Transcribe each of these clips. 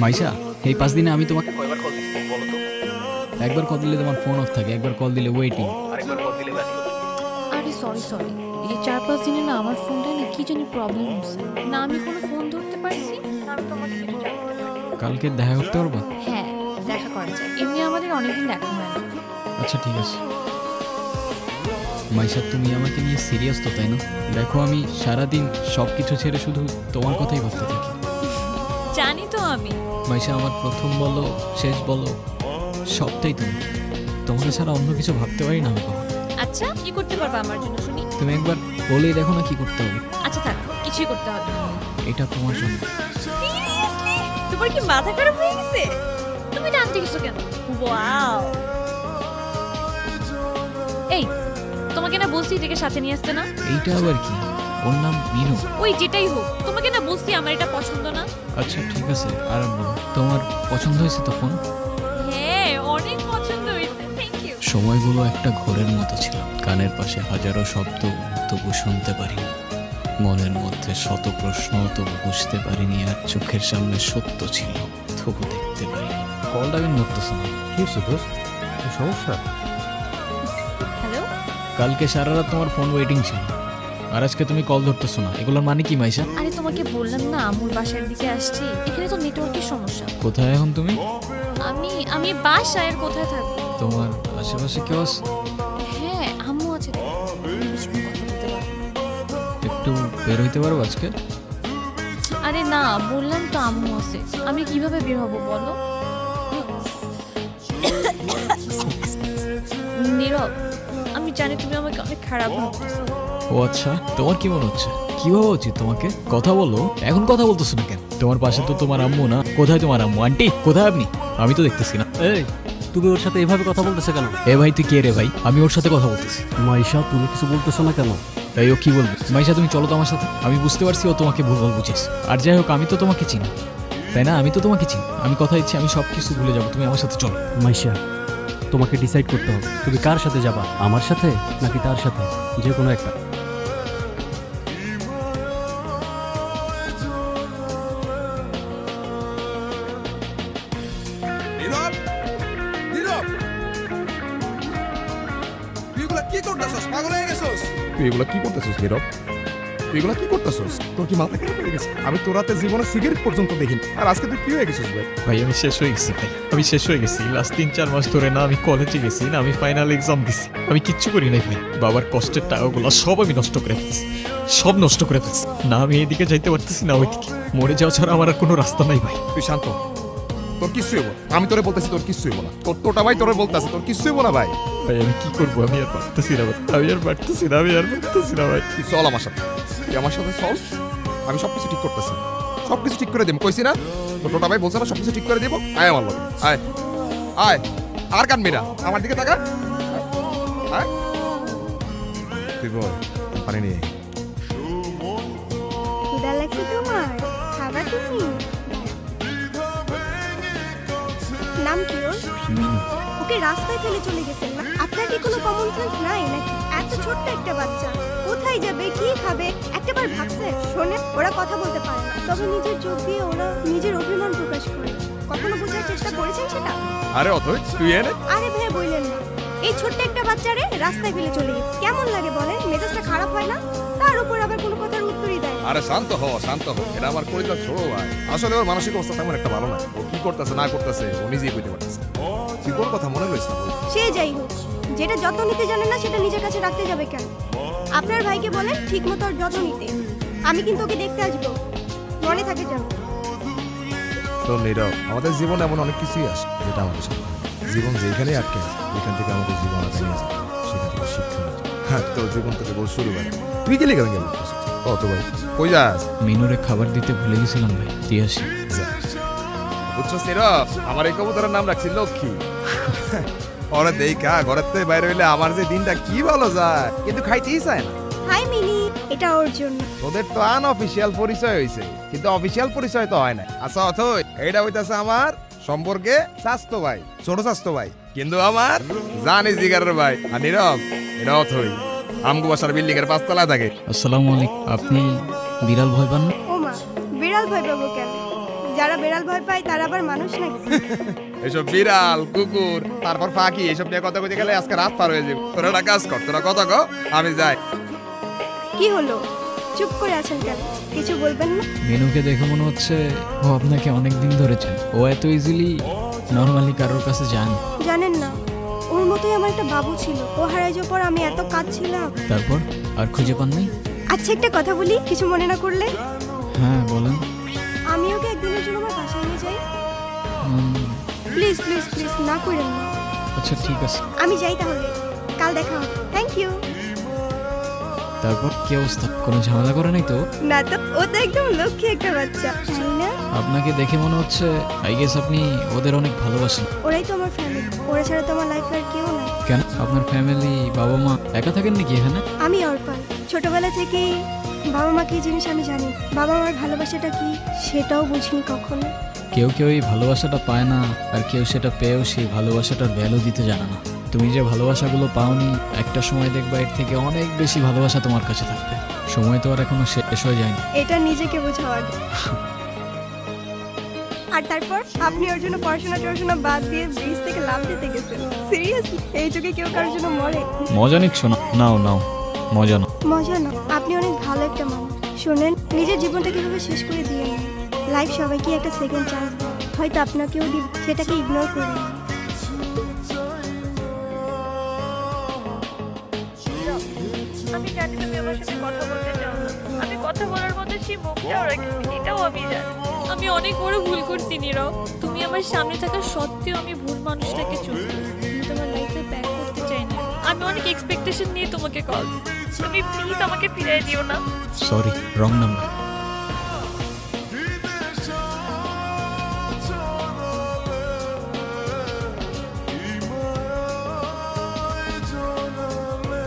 মাইশা, এই 5 দিনে আমি তোমাকে কয়বার কল দিছি বলো তো? একবার কল দিলে তোমার ফোন অফ থাকে, একবার কল দিলে ওয়েটিং, আরেকবার কল দিলে ব্যস্ত। আরে সরি এই 4-5 দিনে না আমার ফোনটা না কি জানি প্রবলেম হচ্ছে, না আমি কোনো ফোন ধরতে পারছি না আমি তোমাকে কিছু চাইতে পারি। কালকে দেখা করতে পারবা? হ্যাঁ দেখা করা যায়, এমনি আমাদের অনেকদিন দেখা হয় না। আচ্ছা ঠিক আছে। মাইশা, তুমি আমাকে নিয়ে সিরিয়াস তো, তাই না? দেখো আমি সারাদিন সব কিছু ছেড়ে শুধু তোমার কথাই ভাবতে থাকি। জানি তো আমি। মাইশা, আমার প্রথম বলো শেষ বলো সবটাই তুমি। তোমাকে ছাড়া অন্য কিছু ভাবতে পারি না আমি কখনো। আচ্ছা কি করতে পারবা আমার জন্য শুনি? তুমি একবার বলেই দেখো না কি করতে হবে। আচ্ছা থাক, কিছুই করতে হবে না। এটা তোমার জন্য। সিরিয়াসলি? তোমার কি মাথা খারাপ হয়ে গেছে? তুমি টানতে গেছো কেন? ওয়াও। এই তোমাকে না বলছি এটাকে সাথে নিয়ে আসতে না? এইটা আবার কি? ওর নাম মিনু। ওই যেটাই হোক, তোমাকে না বলছি আমার এটা পছন্দ না। আচ্ছা ঠিক আছে, আর বলো, তোমার পছন্দ হয়েছে তো ফোন? হ্যাঁ অনেক পছন্দ হয়েছে, থ্যাংক ইউ। সময়গুলো একটা ঘোরের মতো ছিল, কানের পাশে হাজারো শব্দ তবু শুনতে পারিনি, মনের মধ্যে শত প্রশ্ন তবু বুঝতে পারিনি, আর চোখের সামনে সত্য ছিল তবু দেখতে পারিনি। কলটা কেন ধরতেছো না? কি হচ্ছে দোস্ত, সমস্যা? হ্যালো। কালকে সারা রাত তোমার ফোন ওয়েটিং ছিল, আর আজকে তুমি কল ধরতেছো না, এগুলোর মানে কি মাইশা? আরে তোমাকে বললাম না আমুর বাসার দিকে আসছি, এখানে তো নেটওয়ার্কের সমস্যা। কোথায় এখন তুমি? আমি বাসায়, আর কোথায় থাকবো? তোমার আশেপাশে কেউ আছে? হ্যাঁ আম্মু আছে তো, আমি বেশিক্ষণ কথা বলতে পারবো না। একটু বের হইতে পারবো আজকে? আরে না বললাম তো আম্মু আছে, আমি কিভাবে বের হবো বলো? নীরব, আমি জানি তুমি আমাকে অনেক খারাপ ভাবতেছো। ও আচ্ছা, তোমার কি মনে হচ্ছে? কি ভাবা উচিত তোমাকে? কথা বলো, এখন কথা বলতেছো না কেন? তোমার পাশে তো তোমার আম্মু না। কোথায় তোমার আম্মু? আন্টি কোথায় আপনি? আমি তো দেখতেছি না। এই তুমি ওর সাথে এভাবে কথা বলতেছে কেন? এ ভাই তুই কে রে ভাই? আমি ওর সাথে কথা বলতেছি। মাইশা তুমি কিছু বলতেছো না কেন? তাই ও কি বলবে? মাইশা তুমি চলো তো আমার সাথে। আমি বুঝতে পারছি ও তোমাকে ভুলভাল বুঝেছ, আর যাই হোক আমি তো তোমাকে চিনি, তাই না? আমি তো তোমাকে চিনি। আমি কথা দিচ্ছি আমি সব কিছু ভুলে যাবো, তুমি আমার সাথে চলো। মাইশা তোমাকে ডিসাইড করতে হবে তুমি কার সাথে যাবা, আমার সাথে নাকি তার সাথে, যে কোনো একটা। নীরব, নীরব, তুই এগুলা কি করতেছস? পাগল হয়ে গেছস? তুই এগুলা কি করতেছস নীরব? তুই এগুলা কি করতেছস? তোর কি মাথা খারাপ হয়ে গেছে? আমি তোর রাতে জীবনে সিগারেট পর্যন্ত দেখিনি, আর আজকে তুই কি হয়ে গেছিস ভাই? ভাই আমি শেষ হয়ে গেছি ভাই, আমি শেষ হয়ে গেছি। লাস্ট 3-4 মাস ধরে না আমি কলেজে গেছি, না আমি ফাইনাল এক্সাম দিছি, আমি কিচ্ছু করি নাই ভাই। বাবার কষ্টের টাকাগুলো সব আমি নষ্ট করে ফেলছি, সব নষ্ট করে ফেলছি। না আমি এদিকে যাইতে পারতেছি না ওইদিকে, মরে যাওয়া ছাড়া আমার আর কোনো রাস্তা নাই ভাই। তুই শান্ত, তোর কিচ্ছু হইব। আমি তোরে বলতেছি তোর কিচ্ছু হইব না। তোরটা ভাই তোরে বলতেছে তোর কিচ্ছু হইব না ভাই। ভাই আমি কি করবো? আমি আর পারতেছি না ভাই, আমি আর পারতেছি না, আমি আর পারতেছি না ভাই। তুই চল আমার সাথে, তুই আমার সাথে চল, আমি সবকিছু ঠিক করতেছি, সবকিছু ঠিক করে দেবো। কইছি না তোর টোটা ভাই বলছে না সবকিছু ঠিক করে দেবো। আয় আমার লগে, আয় আয়, আর কানবি না, আমার দিকে তাকা। আয় তুই বল, পানি নিয়ে আয়। ক্ষুধা লাগছে তোমার? খাবা তুমি? নাম কি ওর? মিনু। ওকে রাস্তায় ফেলে চলে গেছেন না? আপনার কি কোনো কমন সেন্স নাই নাকি? এত ছোট্ট একটা বাচ্চা কোথায় যাবে, কি খাবে একটাবার ভাবছে? শোনে, ওরা কথা বলতে পারে না, তবে নিজের চোখ দিয়ে ওরা নিজের অভিমান প্রকাশ করে। কখনো বোঝার চেষ্টা করেছেন সেটা? আরে অথই তুই এনে। আরে ভাই বললেন না, এই ছোট্ট একটা বাচ্চারে রাস্তায় ফেলে চলে গেছে, কেমন লাগে বলেন? মেজাজটা খারাপ হয় না? তার উপর আবার কোনো কথার উত্তরই দেয় না। আরে শান্ত হ, শান্ত হ, এটা আমার পরিবার ছোট ভাই। আসলে ওর মানসিক অবস্থা তেমন একটা ভালো না। ও কি করতেছে না করতেছে ও নিজেই বুঝতে পারতেছে। তুই কোন কথা মনে লইস না বল। সে যাই হোক, যেটা যত্ন নিতে জানে না সেটা নিজের কাছে রাখতে যাবে কেন? আপনার ভাইকে বলেন ঠিক মতো ওর যত্ন নিতে। আমি কিন্তু ওকে দেখতে আসবো, মনে থাকে যেন। তো নীরব, আমাদের জীবনে এমন অনেক কিছুই আসে যেটা আমাদের সাথে হয়। জীবন যেখানেই আটকে আছে এখান থেকে আমাদের জীবন আগে নিয়ে যায়, সেখান থেকে শিক্ষা নেই। হ্যাঁ তোর জীবন থেকে বল শুরু করে। তুই কি লিখে গেল কত ভাই? কই যাস? মিনুরে খাবার দিতে ভুলে গেছিলাম ভাই, দিয়ে আসি। বুঝছস নীরব, আমার এই কবুতরের নাম রাখছি লক্ষ্মী। ওরা দেখা ঘরের থেকে বাইরে হইলে আমার যে দিনটা কি ভালো যায়, কিন্তু খাইতেই চায় না। হাই মিনি, এটা ওর জন্য। তোদের তো আনঅফিশিয়াল পরিচয় হইছে, কিন্তু অফিশিয়াল পরিচয় তো হয় না। আচ্ছা অথই, এইটা হইতাছে আমার সম্পর্কে স্বাস্থ্য ভাই, ছোট স্বাস্থ্য ভাই, কিন্তু আমার জানি জিগারের ভাই। আর নীরব, এটা অথই আমগো বাসার বিল্ডিং এর 5 তলায় থাকে। আসসালামু আলাইকুম। আপনি বিড়াল ভয় পান না? ও মা, বিড়াল ভয় পাবো কেন? যারা বেড়াল ভয় পায় তারা আবার মানুষ নাকি? এসব বিড়াল কুকুর তারপর পাখি এসব নিয়ে কথা কইতে গেলে আজকে রাত পার হয়ে যাবে। তোরা একটা কাজ কর, তোরা কথা কো, আমি যাই। কি হলো, চুপ করে আছেন কেন? কিছু বলবেন না? মেনুকে দেখে মনে হচ্ছে ও আপনাকে অনেক দিন ধরে চান। ও এত ইজিলি নর্মালি কারোর কাছে যান। জানেন না, ওর মতোই আমার একটা বাবু ছিল। ও হারাই যাওয়ার পর আমি এত কাঁদছিলাম। তারপর আর খুঁজে পান নাই? আচ্ছা একটা কথা বলি, কিছু মনে না করলে? হ্যাঁ বলেন। আমি ওকে একদিনের জন্য আমার বাসায় নিয়ে যাই। উম, প্লিজ প্লিজ প্লিজ, না করেন না। আচ্ছা ঠিক আছে। আমি যাই তাহলে, কাল দেখা হবে। Thank you. তারপর কি অবস্থা, কোনো ঝামেলা করে নাই তো? না তো, ও তো একদম লক্ষ্মী একটা বাচ্চা, তাই না? আপনাকে দেখে মনে হচ্ছে আই গেস আপনি ওদের অনেক ভালোবাসেন। ওরাই তো আমার ফ্যামিলি, ওরা ছাড়া তো আমার লাইফে আর কেউ নাই। কেন, আপনার ফ্যামিলি বাবা মা একা থাকেন নাকি এখানে? আমি অরফান, ছোটবেলা থেকেই বাবা মা কি জিনিস আমি জানি। বাবা মার ভালোবাসাটা কি সেটাও বুঝিনি কখনো। কেউ কেউ এই ভালোবাসাটা পায় না, আর কেউ সেটা পেয়েও সেই ভালোবাসাটার ভ্যালু দিতে জানে না। তুমি যে ভালোবাসাগুলো পাওনি, একটা সময় দেখবা এর থেকে অনেক বেশি ভালোবাসা তোমার কাছে থাকবে। সময় তো আর এখনো শেষ হয়ে যায়নি। এটা নিজেকে বোঝাও আগে। আর তারপর আপনি ওর জন্য পড়াশোনা বাদ দিয়ে ব্রিজ থেকে লাফ দিতে গেছেন। সিরিয়াসলি, এই যুগে কেউ কারোর জন্য মরে? মজা নিচ্ছ না? নাও নাও, মজা নাও। মজা না, আপনি অনেক ভালো একটা মানুষ। শোনেন, নিজের জীবনটা কিভাবে শেষ করে দিয়ে নেন। লাইফ সবাইকে একটা সেকেন্ড চান্স দেয়, হয়তো আপনাকেও দিন, সেটাকে ইগনোর করুন। আমি জানি তুমি আমার সাথে কথা বলতে চাও না। আমি কথা বলার মতো সেই মুখটাও রাখিনি, এটাও আমি জানি। আমি অনেক বড় ভুল করছি নীরব। তুমি আমার সামনে থাকা সত্ত্বেও আমি ভুল মানুষটাকে চুজ করছি। আমি তোমার লাইফে ব্যাক করতে চাই না। আমি অনেক এক্সপেকটেশন নিয়ে তোমাকে কল দিচ্ছি। তুমি প্লিজ আমাকে ফিরিয়ে দিও না। Sorry, wrong number.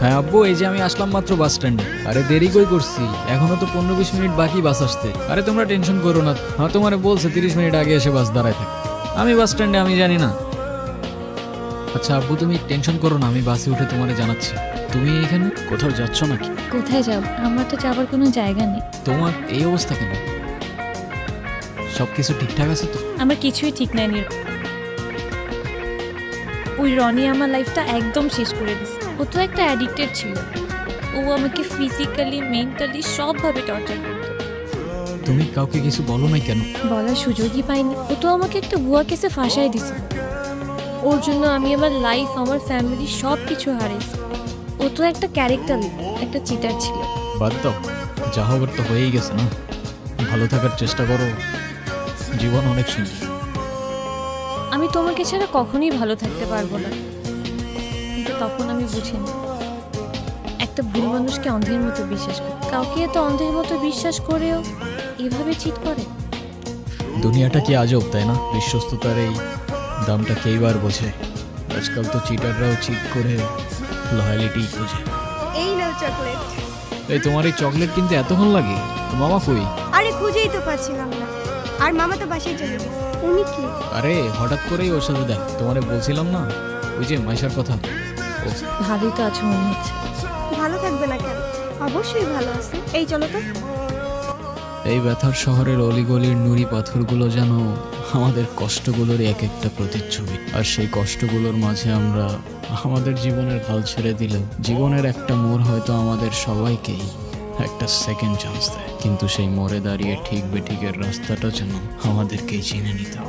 হ্যাঁ আব্বু, এই যে আমি আসলাম মাত্র বাস স্ট্যান্ডে। আরে দেরি কই করছি, এখনো তো 15-20 মিনিট বাকি বাস আসতে। আরে তোমরা টেনশন করো না, হ্যাঁ তোমারে বলছে 30 মিনিট আগে এসে বাস দাঁড়ায় থাকে। আমি বাস স্ট্যান্ডে, আমি জানি না। আচ্ছা আব্বু তুমি টেনশন করো না, আমি বাসে উঠে তোমারে জানাচ্ছি। তুমি এখানে কোথাও যাচ্ছ নাকি? কোথায় যাব? আমার তো যাবার কোনো জায়গা নেই। তোমার এই অবস্থা কেন? সবকিছু ঠিকঠাক আছে তো? আমার কিছুই ঠিক নাই নীরব। ওই রনি আমার লাইফটা একদম শেষ করে দিছে। ও তো একটা অ্যাডিক্টেড ছিল। ও আমাকে ফিজিক্যালি, মেন্টালি সবভাবে টর্চার করতো। তুমি কাউকে কিছু বলো নাই কেন? বলার সুযোগই পাইনি। ও তো আমাকে একটা ভুয়া কেসে ফাঁসাই দিছিল। ওর জন্য আমি আমার লাইফ, আমার ফ্যামিলি সব কিছু হারিয়েছি। ও তো একটা ক্যারেক্টার, একটা চিটার ছিল। বাদ দাও, যা হবার তো হয়েই গেছে না। ভালো থাকার চেষ্টা করো, জীবন অনেক সুন্দর। আমি তোমাকে ছাড়া কখনোই ভালো থাকতে পারবো না। কিন্তু তখন আমি বুঝিনি একটা ভুল মানুষকে অন্ধের মতো বিশ্বাস করে। কাউকে এত অন্ধের মতো বিশ্বাস করেও এভাবে চিট করে। দুনিয়াটা কি আজব, তাই না? বিশ্বস্ততার এই দামটা কেইবার বোঝে। আজকাল তো চিটাররাও চিট করে লয়ালিটি খোঁজে। এই নাও চকলেট। এই তোমার এই চকলেট কিনতে এতক্ষণ লাগে? তো মামা কই? আরে খুঁজেই তো পাচ্ছিলাম না। আর মামা তো বাসায় চলে গেছে। উনি কি? আরে হঠাৎ করেই ওর সাথে দেখ। তোমারে বলছিলাম না ওই যে মাইশার কথা। ও ভালোই তো আছো মনে হচ্ছে। ভালো থাকবে না কেন? অবশ্যই ভালো আছে। এই চলো তো। এই ব্যথার শহরের অলিগলির নুড়ি পাথরগুলো যেন আমাদের কষ্টগুলোর এক একটা প্রতিচ্ছবি। আর সেই কষ্টগুলোর মাঝে আমরা আমাদের জীবনের হাল ছেড়ে দিলেও জীবনের একটা মোড় হয়তো আমাদের সবাইকেই একটা সেকেন্ড চান্স দেয়। কিন্তু সেই মোড়ে দাঁড়িয়ে ঠিক বেঠিকের রাস্তাটা যেন আমাদেরকেই চিনে নিতে হবে।